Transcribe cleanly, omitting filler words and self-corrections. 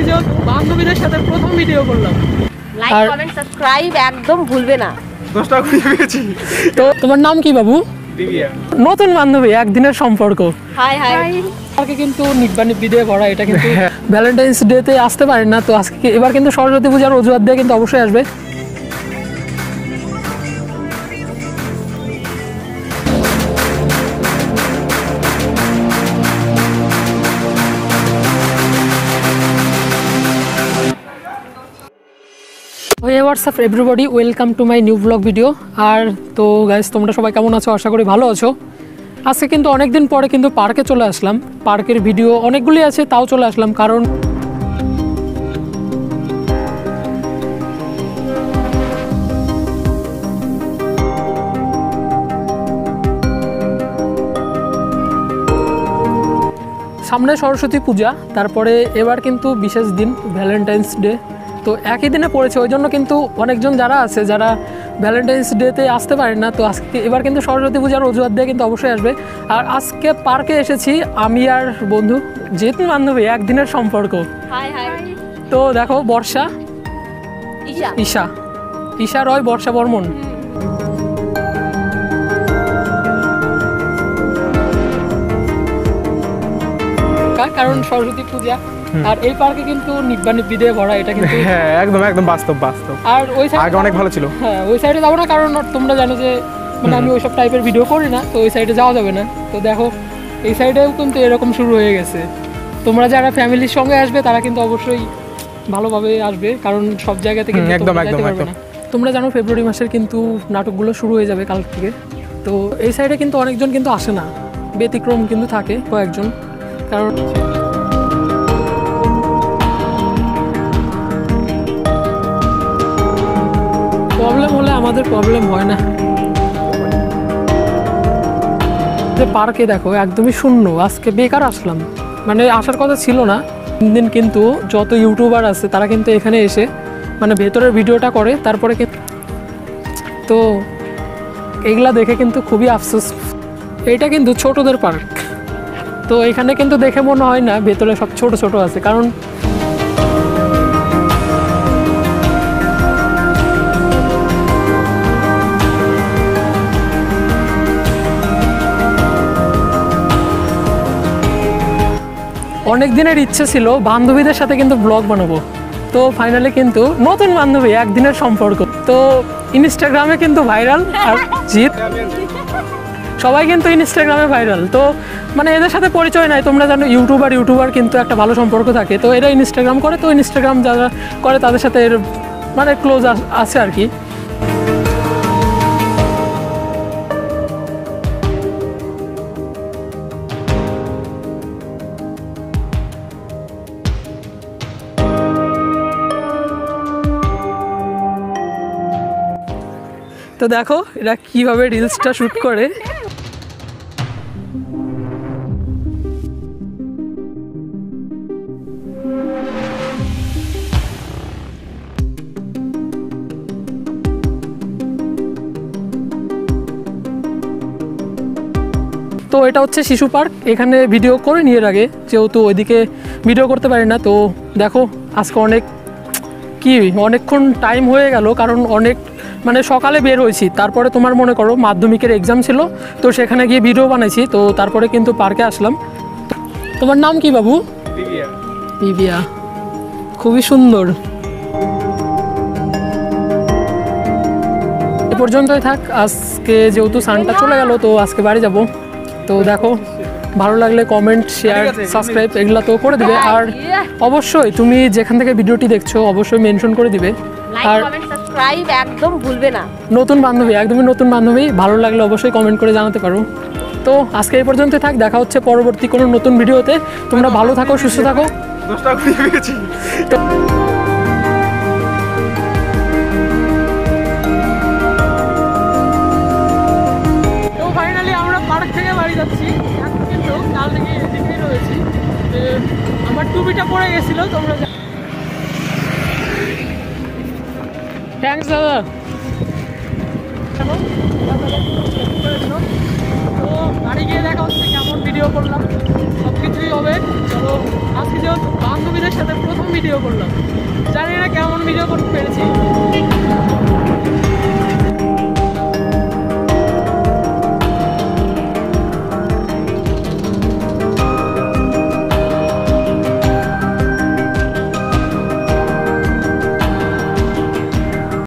যোগ বান্ধবীদের সাথে প্রথম ভিডিও করলাম। লাইক কমেন্ট সাবস্ক্রাইব একদম ভুলবে না। 10 টাকা করে পেয়েছি। তো তোমার নাম কি বাবু? দিবিয়া। নতুন বান্ধবী, একদিনের সম্পর্ক। High high. আজকে কিন্তু নিব্বা দিয়ে ভরা, এটা কিন্তু ভ্যালেন্টাইন্স ডেতে আসতে পারেন না, তো আজকে এবার কিন্তু সরস্বতী পূজার অজুহাত দিয়ে কিন্তু অবশ্যই আসবে। What's up everybody, welcome to my new blog video. আর তো গাইস, তোমরা সবাই কেমন আছো? আশা করি ভালো আছো। আজকে কিন্তু অনেক দিন পরে কিন্তু পার্কে চলে আসলাম। পার্কের ভিডিও অনেকগুলি আছে, তাও চলে আসলাম কারণ সামনে সরস্বতী পূজা, তারপরে এবার কিন্তু বিশেষ দিন ভ্যালেন্টাইন্স ডে, তো একই দিনে পড়েছে। ওই জন্য কিন্তু অনেকজন যারা আছে যারা ভ্যালেন্টাইন্স ডেতে আসতে পারেন না, তো আজকে এবার কিন্তু সরস্বতী পূজার অজুহাত দিয়ে কিন্তু অবশ্যই আসবে। আর আজকে পার্কে এসেছি আমি আর বন্ধু, যেহেতু বান্ধবী, একদিনের সম্পর্ক। High high. তো দেখো, বর্ষা, ঈশা রয়, বর্ষা বর্মন। কারণ সরস্বতী পূজা, আর এই পার্কে কিন্তু নিব্বা দিয়ে ভরা, এটা কিন্তু হ্যাঁ একদম একদম বাস্তব। আর ওই সাইডে অনেক ভালো ছিল। হ্যাঁ, ওই সাইডে যাবো না, কারণ তোমরা জানো যে মানে আমি ওইসব টাইপের ভিডিও করি না, তো ওই সাইডে যাওয়া যাবে না। তো দেখো, এই সাইডেও কিন্তু এরকম শুরু হয়ে গেছে। তোমরা যারা ফ্যামিলির সঙ্গে আসবে তারা কিন্তু অবশ্যই ভালোভাবে আসবে, কারণ সব জায়গা থেকে একদম একদম একদম। তোমরা জানো ফেব্রুয়ারি মাসের কিন্তু নাটকগুলো শুরু হয়ে যাবে কাল থেকে। তো এই সাইডে কিন্তু অনেকজন কিন্তু আসে না, ব্যতিক্রম কিন্তু থাকে কয়েকজন। কারণ প্রবলেম হলে আমাদের প্রবলেম হয় না। পার্কে দেখো একদমই শূন্য, আজকে বেকার আসলাম, মানে আসার কথা ছিল না। দিন কিন্তু যত ইউটিউবার আছে তারা কিন্তু এখানে এসে মানে ভেতরের ভিডিওটা করে, তারপরে তো এগুলা দেখে কিন্তু খুবই আফসোস। এইটা কিন্তু ছোটদের পার্ক, তো এখানে কিন্তু দেখে মনে হয় না ভেতরে সব ছোট ছোট আছে, কারণ অনেক দিনের ইচ্ছে ছিল বান্ধবীদের সাথে কিন্তু ব্লগ বানাবো, তো ফাইনালি কিন্তু নতুন বান্ধবী, একদিনের সম্পর্ক। তো ইনস্টাগ্রামে কিন্তু ভাইরাল, আর জিৎ সবাই কিন্তু ইনস্টাগ্রামে ভাইরাল। তো মানে এদের সাথে পরিচয় নাই, তোমরা জানো ইউটিউবার কিন্তু একটা ভালো সম্পর্ক থাকে, তো এরা ইনস্টাগ্রাম করে, তো ইনস্টাগ্রাম যারা করে তাদের সাথে এর মানে ক্লোজ আছে আর কি। তো দেখো এরা কিভাবে রিলসটা শুট করে। তো এটা হচ্ছে শিশু পার্ক, এখানে ভিডিও করে নিয়ে আগে, যেহেতু ওইদিকে ভিডিও করতে পারি না। তো দেখো আজকে অনেকক্ষণ টাইম হয়ে গেল, কারণ অনেক মানে সকালে বের হয়েছি, তারপরে তোমার মনে করো মাধ্যমিকের এক্সাম ছিল, তো সেখানে গিয়ে ভিডিও বানাইছি, তো তারপরে কিন্তু পার্কে আসলাম। তোমার নাম কি বাবু? দিবিয়া। খুবই সুন্দর। এ পর্যন্তই থাক আজকে, যেহেতু সানটা চলে গেল, তো আজকে বাড়ি যাব। তো দেখো, ভালো লাগলে কমেন্ট, শেয়ার, সাবস্ক্রাইব এগুলো তো করে দিবে। আর অবশ্যই তুমি যেখান থেকে ভিডিওটি দেখছো অবশ্যই মেনশন করে দিবে। আর সাবস্ক্রাইব একদম ভুলবে না। নতুন বান্ধবী, একদমই নতুন বান্ধবী, ভালো লাগলে অবশ্যই কমেন্ট করে জানাতে পারো। তো আজকে এই পর্যন্ত থাক, দেখা হচ্ছে পরবর্তী কোনো নতুন ভিডিওতে। তোমরা ভালো থাকো, সুস্থ থাকো। 10 টাকা করে পেয়েছি। তো ফাইনালি আমরা পার্ক থেকে বাড়ি যাচ্ছি, এখন কিন্তু কাল থেকে এদিকেই রয়েছি। আমার টুপিটা পড়ে গেছিল, তোমরা থ্যাংকস দাদা। তো বাড়ি গিয়ে দেখা হচ্ছে কেমন ভিডিও করলাম, সব কিছুই হবে। চলো আজকে যেহেতু বান্ধবীদের সাথে প্রথম ভিডিও করলাম, জানি না কেমন ভিডিও করতে পেরেছি।